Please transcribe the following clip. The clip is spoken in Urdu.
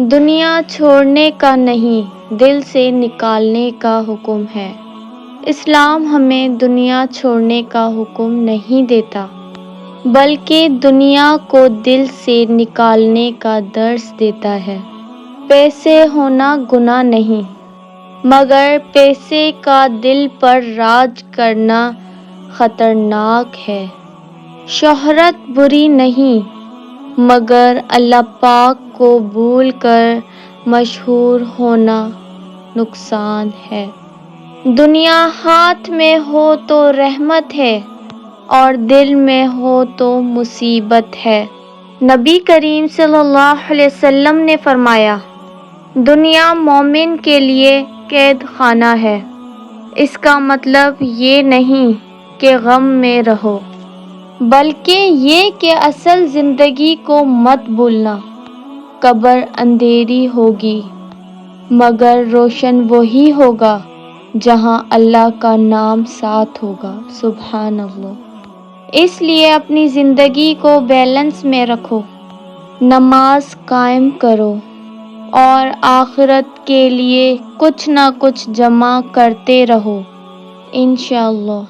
دنیا چھوڑنے کا نہیں، دل سے نکالنے کا حکم ہے۔ اسلام ہمیں دنیا چھوڑنے کا حکم نہیں دیتا، بلکہ دنیا کو دل سے نکالنے کا درس دیتا ہے۔ پیسے ہونا گناہ نہیں، مگر پیسے کا دل پر راج کرنا خطرناک ہے۔ شہرت بری نہیں، مگر اللہ پاک کو بھول کر مشہور ہونا نقصان ہے۔ دنیا ہاتھ میں ہو تو رحمت ہے، اور دل میں ہو تو مصیبت ہے۔ نبی کریم صلی اللہ علیہ وسلم نے فرمایا، دنیا مومن کے لیے قید خانہ ہے۔ اس کا مطلب یہ نہیں کہ غم میں رہو، بلکہ یہ کہ اصل زندگی کو مت بھولنا۔ قبر اندھیری ہوگی، مگر روشن وہی ہوگا جہاں اللہ کا نام ساتھ ہوگا۔ سبحان اللہ۔ اس لیے اپنی زندگی کو بیلنس میں رکھو، نماز قائم کرو، اور آخرت کے لیے کچھ نہ کچھ جمع کرتے رہو، انشاءاللہ۔